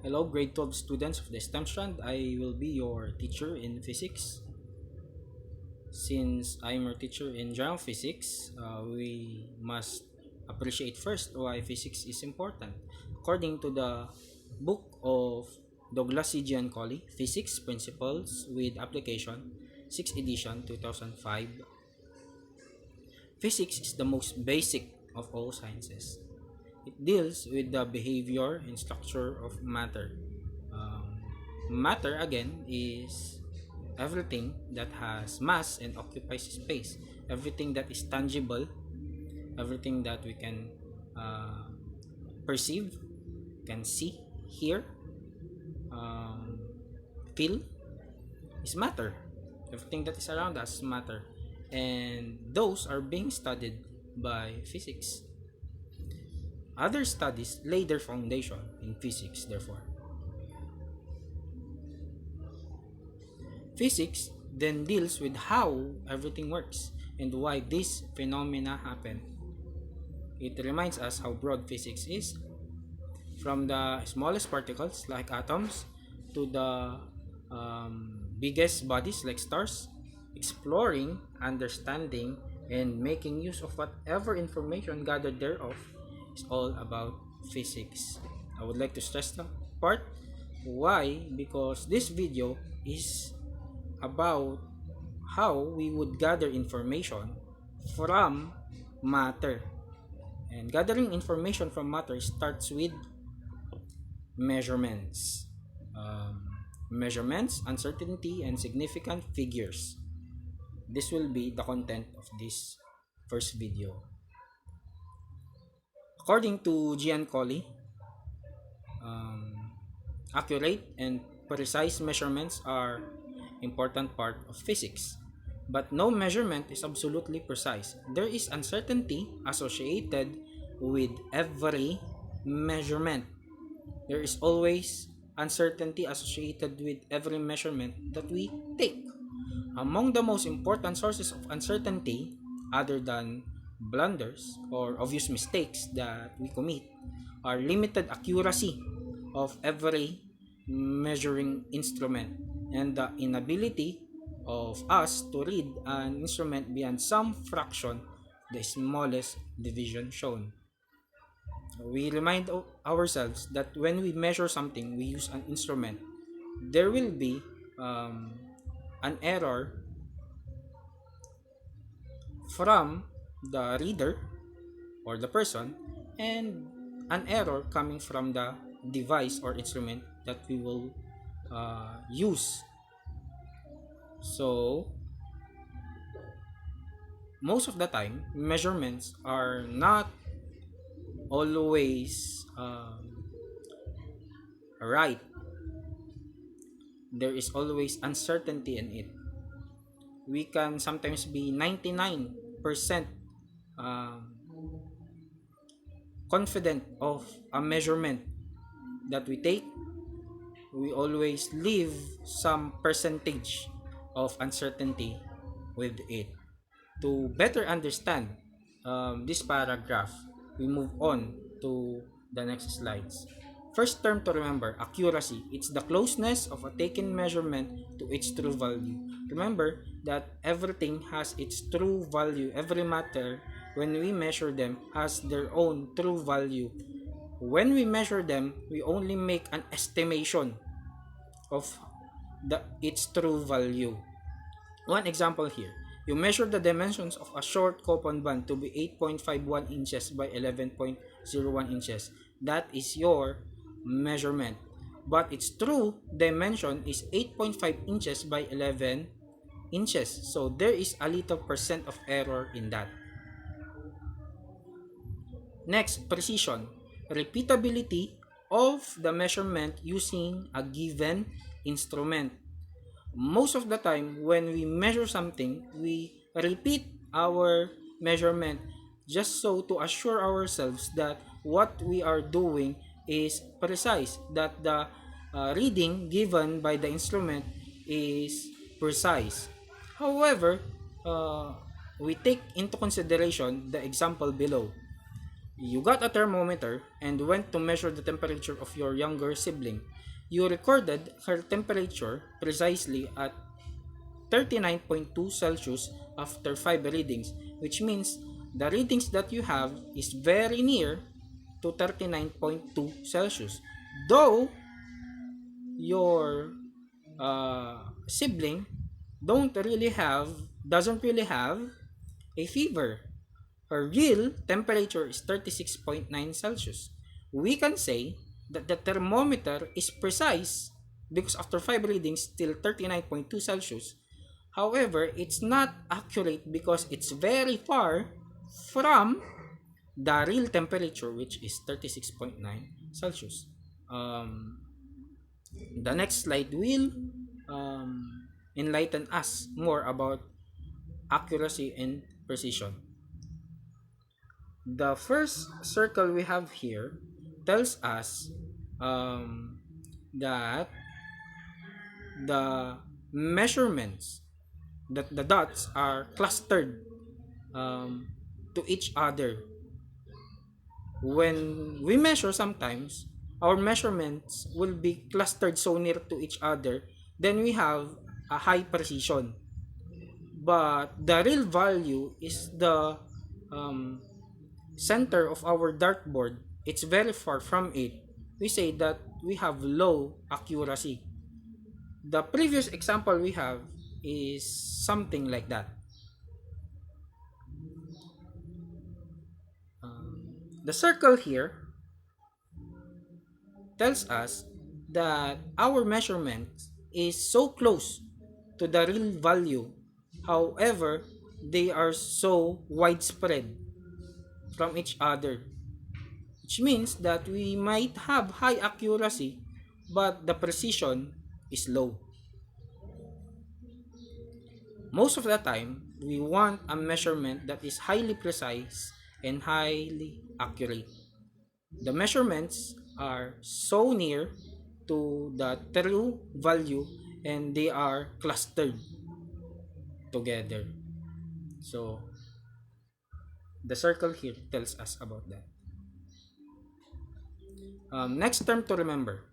Hello, grade 12 students of the STEM strand. I will be your teacher in physics. Since I'm your teacher in general physics, we must appreciate first why physics is important. According to the book of Douglas C. Giancolli, Physics Principles with Application, 6th edition, 2005, physics is the most basic of all sciences. It deals with the behavior and structure of matter. Um, Matter, again, is everything that has mass and occupies space. Everything that is tangible, everything that we can uh, perceive, can see, hear, um, feel is matter. Everything that is around us is matter. And those are being studied by physics. Other studies lay their foundation in physics, therefore. Physics then deals with how everything works and why these phenomena happen. It reminds us how broad physics is, from the smallest particles like atoms to the biggest bodies like stars, exploring, understanding, and making use of whatever information gathered thereof is all about physics. I would like to stress the part. Why? Because this video is about how we would gather information from matter. And gathering information from matter starts with measurements. Um, Measurements, uncertainty, and significant figures. This will be the content of this first video. According to Giancolli, um, accurate and precise measurements are important part of physics. But no measurement is absolutely precise. There is uncertainty associated with every measurement. There is always uncertainty associated with every measurement that we take. Among the most important sources of uncertainty, other than blunders or obvious mistakes that we commit, are limited accuracy of every measuring instrument and the inability of us to read an instrument beyond some fraction, the smallest division shown. We remind ourselves that when we measure something, we use an instrument, there will be an error from the reader or the person, and an error coming from the device or instrument that we will use. So, most of the time, measurements are not always right. There is always uncertainty in it. We can sometimes be 99% um, confident of a measurement that we take. We always leave some percentage of uncertainty with it. To better understand this paragraph, we move on to the next slides. First term to remember, accuracy. It's the closeness of a taken measurement to its true value. Remember that everything has its true value. Every matter, when we measure them, has their own true value. When we measure them, we only make an estimation of its true value. One example here. You measure the dimensions of a short coupon band to be 8.51 inches by 11.01 inches. That is your measurement. But its true dimension is 8.5 inches by 11 inches. So there is a little percent of error in that. Next, precision. Repeatability of the measurement using a given instrument. Most of the time, when we measure something, we repeat our measurement just so to assure ourselves that what we are doing is precise, that the reading given by the instrument is precise. However, we take into consideration the example below. You got a thermometer and went to measure the temperature of your younger sibling. You recorded her temperature precisely at 39.2 Celsius after 5 readings, which means the readings that you have is very near to 39.2 Celsius. Though your sibling doesn't really have a fever. Her real temperature is 36.9 Celsius. We can say that the thermometer is precise because after 5 readings still 39.2 Celsius. However, it's not accurate because it's very far from the real temperature, which is 36.9 Celsius. Um, the next slide will enlighten us more about accuracy and precision. The first circle we have here tells us um, that the measurements, that the dots are clustered um, to each other. When we measure, sometimes our measurements will be clustered so near to each other, then we have a high precision. But the real value is the um, center of our dartboard. It's very far from it. We say that we have low accuracy. The previous example we have is something like that. The circle here tells us that our measurement is so close to the real value. However, they are so widespread from each other, which means that we might have high accuracy but the precision is low. Most of the time, we want a measurement that is highly precise and highly accurate. The measurements are so near to the true value and they are clustered together. So, the circle here tells us about that. Next term to remember,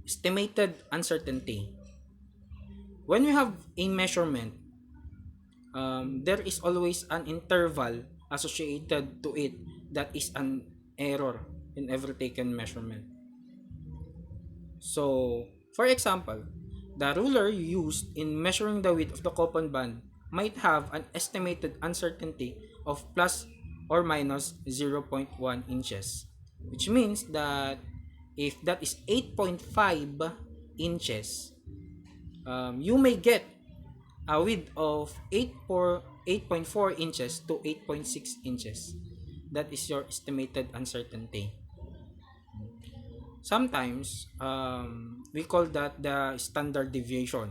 estimated uncertainty. When we have a measurement, there is always an interval associated to it that is an error in every taken measurement. So, for example, the ruler used in measuring the width of the coupon band might have an estimated uncertainty of plus or minus 0.1 inches, which means that if that is 8.5 inches, you may get a width of 8.4 inches to 8.6 inches. That is your estimated uncertainty. Sometimes, we call that the standard deviation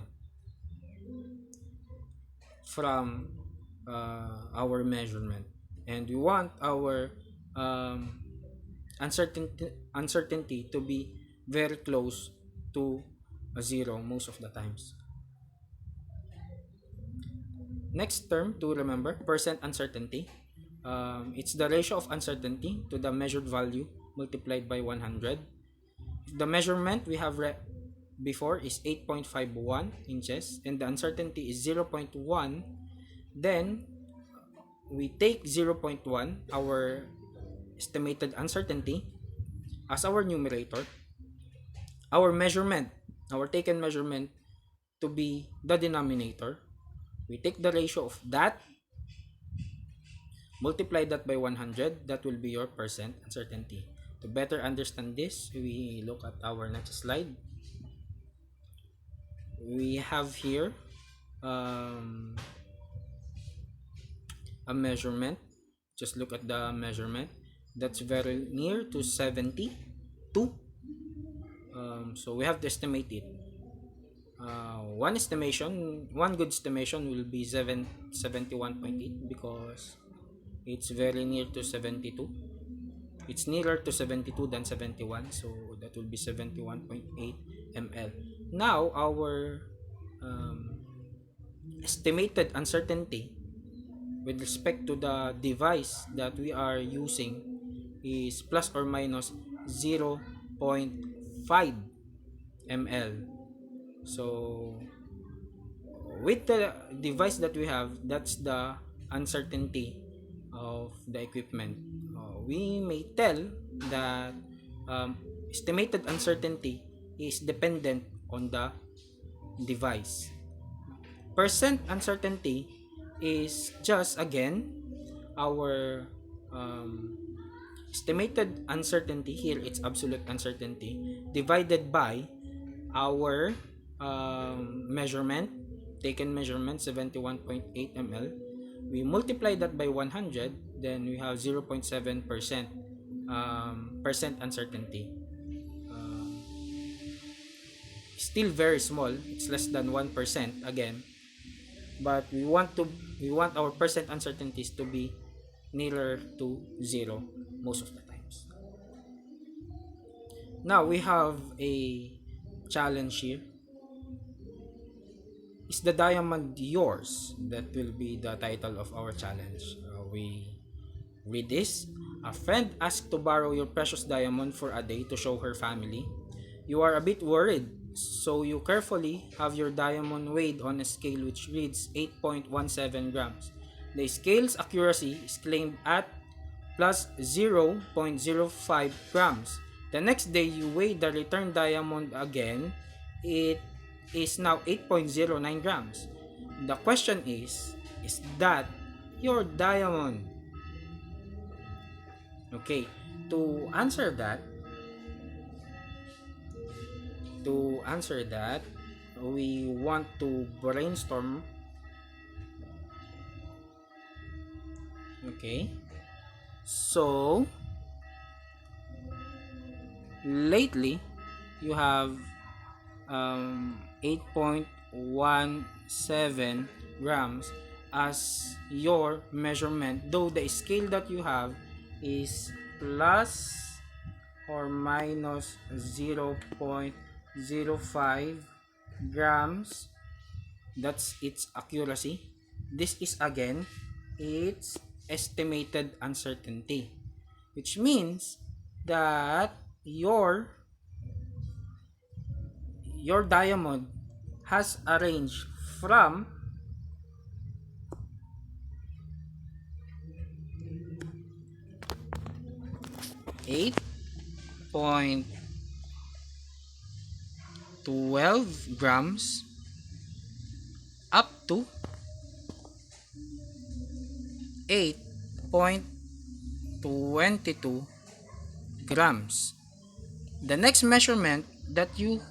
from our measurement. And we want our um, uncertainty to be very close to a zero most of the times. Next term to remember, percent uncertainty. It's the ratio of uncertainty to the measured value multiplied by 100. The measurement we have before is 8.51 inches and the uncertainty is 0.1. Then we take 0.1, our estimated uncertainty, as our numerator, our measurement, our taken measurement to be the denominator. We take the ratio of that, multiply that by 100, that will be your percent uncertainty. To better understand this, we look at our next slide. We have here um, a measurement. Just look at the measurement. That's very near to 72. So we have to estimate it. One good estimation will be 71.8 because it's very near to 72. It's nearer to 72 than 71, so that will be 71.8 ml. Now, our estimated uncertainty with respect to the device that we are using is plus or minus 0.5 ml. So with the device that we have, that's the uncertainty of the equipment. We may tell that um, estimated uncertainty is dependent on the device. Percent uncertainty is just again our um, estimated uncertainty. Here it's absolute uncertainty divided by our measurement, taken measurement 71.8 ml. We multiply that by 100, then we have 0.7% percent uncertainty. Still very small, it's less than 1% again, but we want our percent uncertainties to be nearer to zero most of the times. Now we have a challenge here. Is the diamond yours? That will be the title of our challenge. We read this. A friend asked to borrow your precious diamond for a day to show her family. You are a bit worried, so you carefully have your diamond weighed on a scale which reads 8.17 grams. The scale's accuracy is claimed at plus 0.05 grams. The next day, you weigh the returned diamond again. It is now 8.09 grams. The question is that your diamond? Okay, to answer that, we want to brainstorm. Okay, so lately you have 8.17 grams as your measurement, though the scale that you have is plus or minus 0.05 grams. That's its accuracy. This is again its estimated uncertainty, which means that your diamond has a range from 8.12 grams up to 8.22 grams. The next measurement that you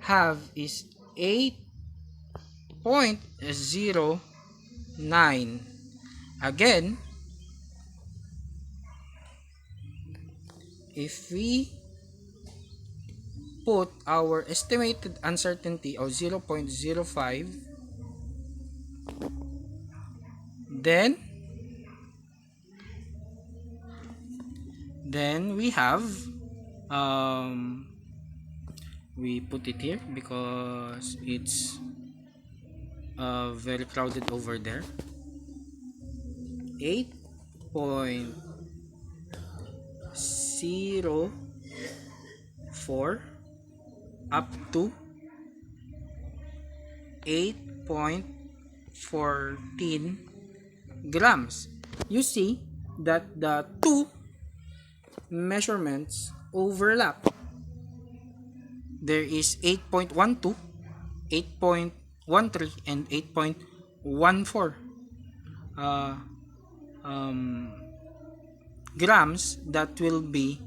have is 8.09. Again, if we put our estimated uncertainty of 0.05, then we have we put it here because it's very crowded over there. 8.04 up to 8.14 grams. You see that the two measurements overlap. There is 8.12, 8.13, and 8.14 grams that will be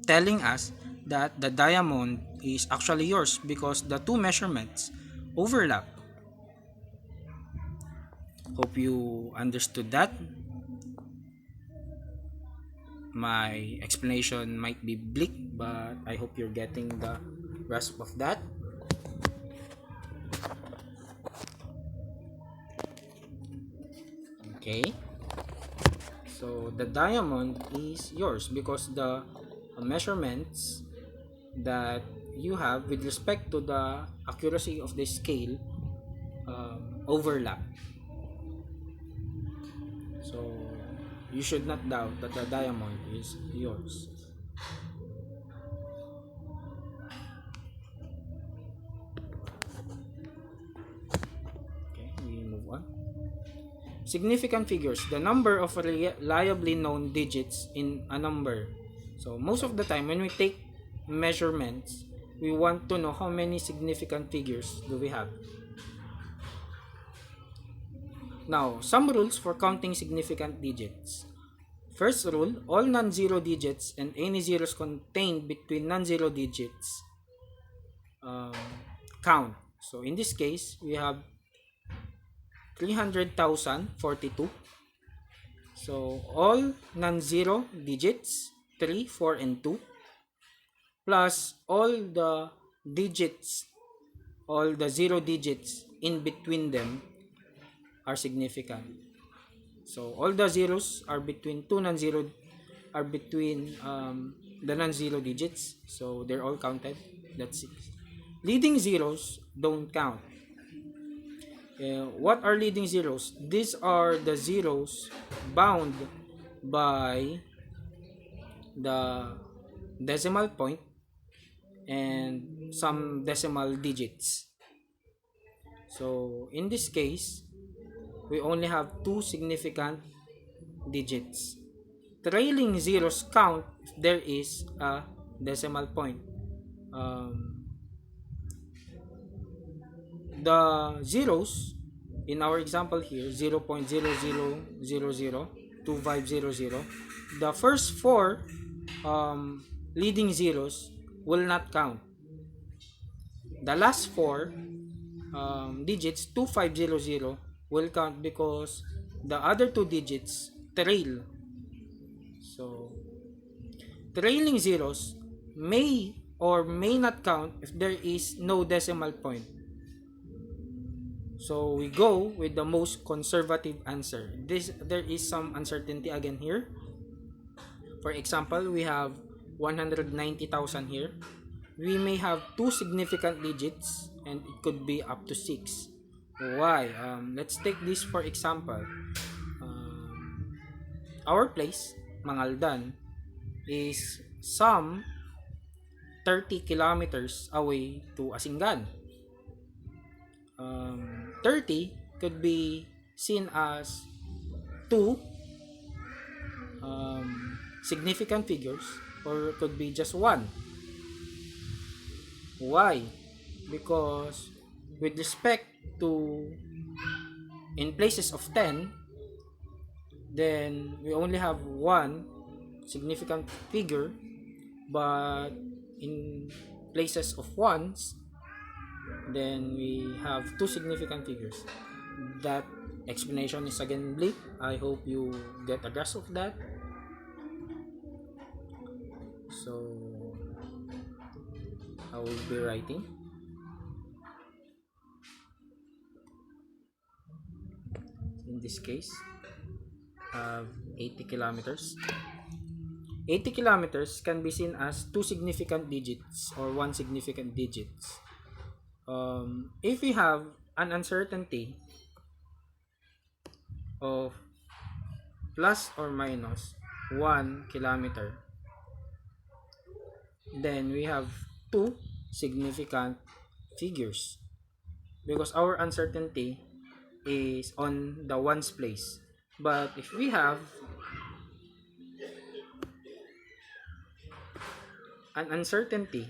telling us that the diamond is actually yours because the two measurements overlap. Hope you understood that. My explanation might be bleak, but I hope you're getting the grasp of that. Okay, so the diamond is yours because the measurements that you have with respect to the accuracy of the scale overlap. So you should not doubt that the diamond is yours. Okay, we move on. Significant figures, the number of reliably known digits in a number. So most of the time when we take measurements, we want to know how many significant figures do we have. Now, some rules for counting significant digits. First rule, all non-zero digits and any zeros contained between non-zero digits um, count. So in this case, we have 300,042. So all non-zero digits, 3, 4, and 2, plus all the digits, all the zero digits in between them are significant. So all the zeros are between two non-zero are between the non-zero digits. So they're all counted. That's 6. Leading zeros don't count. What are leading zeros? These are the zeros bound by the decimal point and some decimal digits. So in this case, we only have two significant digits. Trailing zeros count if there is a decimal point. Um, the zeros in our example here 0.00002500, the first four leading zeros will not count. The last four digits 2500 will count because the other two digits trail. So trailing zeros may or may not count if there is no decimal point. So we go with the most conservative answer. There is some uncertainty again here. For example, we have 190,000 here. We may have two significant digits and it could be up to 6. Why? Let's take this for example. Our place, Mangaldan, is some 30 kilometers away to Asingan. 30 could be seen as two significant figures or it could be just one. Why? Because with respect to in places of 10, then we only have one significant figure, but in places of ones, then we have two significant figures. That explanation is again bleak. I hope you get a grasp of that. So I will be writing in this case 80 kilometers. 80 kilometers can be seen as two significant digits or one significant digits. If we have an uncertainty of plus or minus 1 kilometer, then we have two significant figures because our uncertainty is on the ones place. But if we have an uncertainty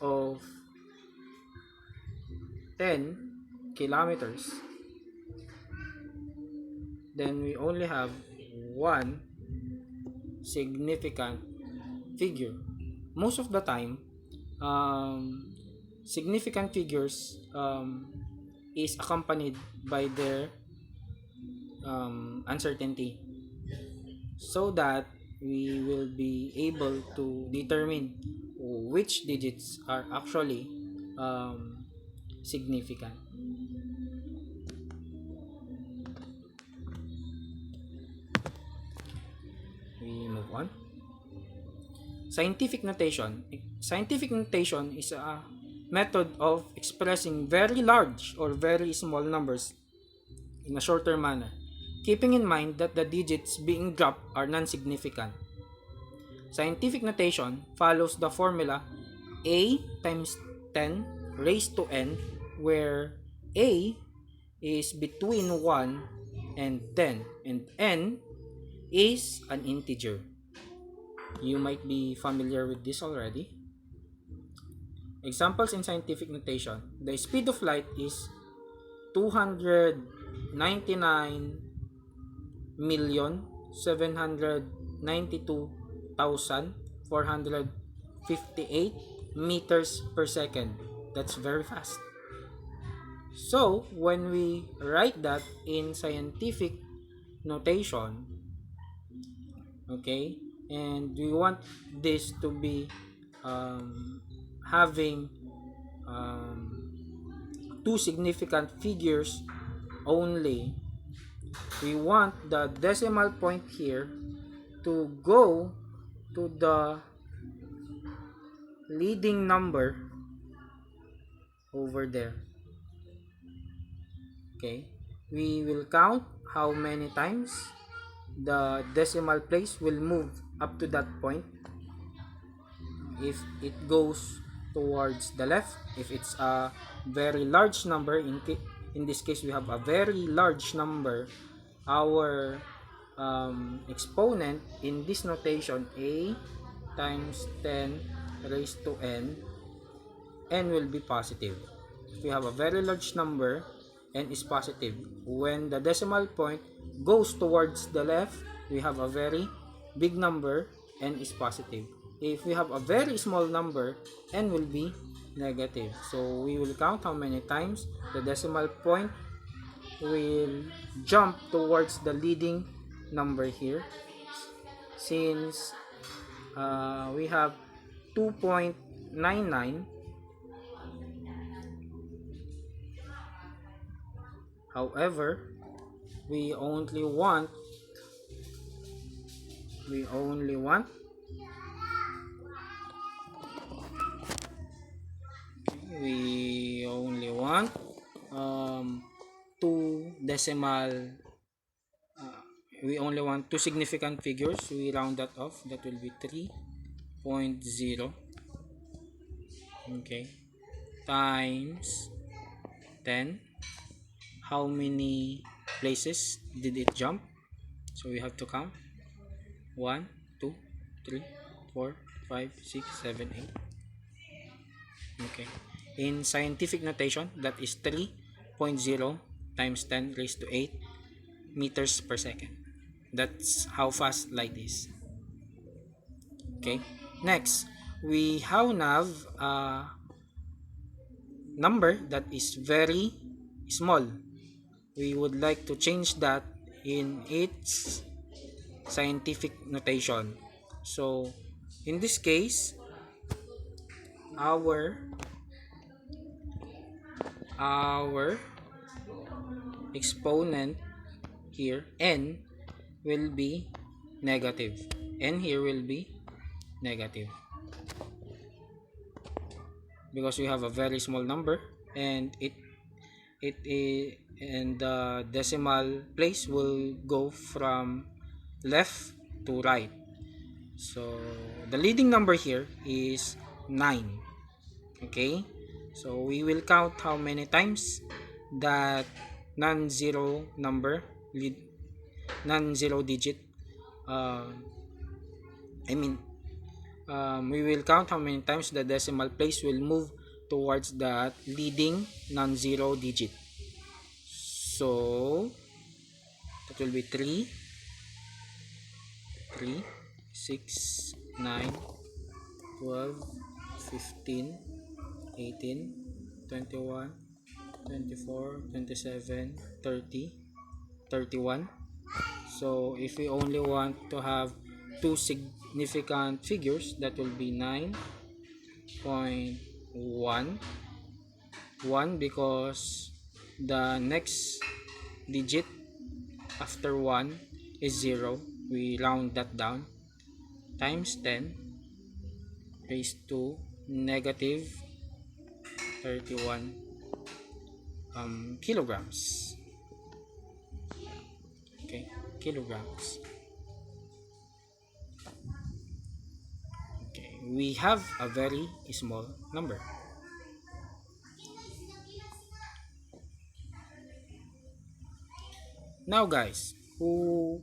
of 10 kilometers, then we only have one significant figure. Most of the time, significant figures is accompanied by their uncertainty, so that we will be able to determine which digits are actually significant. We move on. Scientific notation. Scientific notation is a method of expressing very large or very small numbers in a shorter manner, keeping in mind that the digits being dropped are non-significant. Scientific notation follows the formula a times 10 raised to n, where a is between 1 and 10 and n is an integer. You might be familiar with this already. Examples in scientific notation: the speed of light is 299,792,458 meters per second. That's very fast. So, when we write that in scientific notation, okay, and we want this to be having um, two significant figures only, we want the decimal point here to go to the leading number over there. Okay, we will count how many times the decimal place will move up to that point. If it goes towards the left, if it's a very large number, in this case we have a very large number, our exponent in this notation, a times 10 raised to n will be positive. If we have a very large number, n is positive. When the decimal point goes towards the left, we have a very big number, n is positive. If we have a very small number, n will be negative. So we will count how many times the decimal point will jump towards the leading number here. Since we have 2.99, however, we only want we only want two decimal, we only want two significant figures. We round that off. That will be 3.0, okay, times 10. How many places did it jump? So we have to count 1, 2, 3, 4, 5, 6, 7, 8. Okay, in scientific notation, that is 3.0 times 10 raised to 8 meters per second. That's how fast light is. Okay, next we have a number that is very small. We would like to change that in its scientific notation. So in this case, our exponent here, n, will be negative. N here will be negative because we have a very small number, and and the decimal place will go from left to right. So the leading number here is 9. Okay, so we will count how many times that non-zero number, non-zero digit, uh, I mean we will count how many times the decimal place will move towards that leading non-zero digit. So that will be 3, 6, 9, 12, 15, 18, 21, 24, 27, 30, 31. So if we only want to have two significant figures, that will be 9.1, because the next digit after 1 is 0. We round that down, times 10 raised to negative 31 kilograms. Okay, kilograms. Okay, we have a very small number. Now guys, who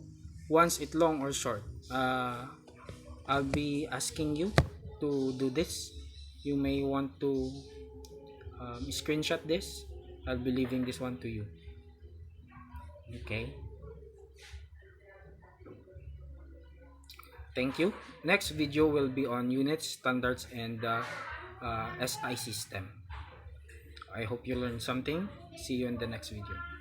wants it long or short? I'll be asking you to do this. You may want to screenshot this. I'll be leaving this one to you. Okay, thank you. Next video will be on units, standards, and the SI system. I hope you learned something. See you in the next video.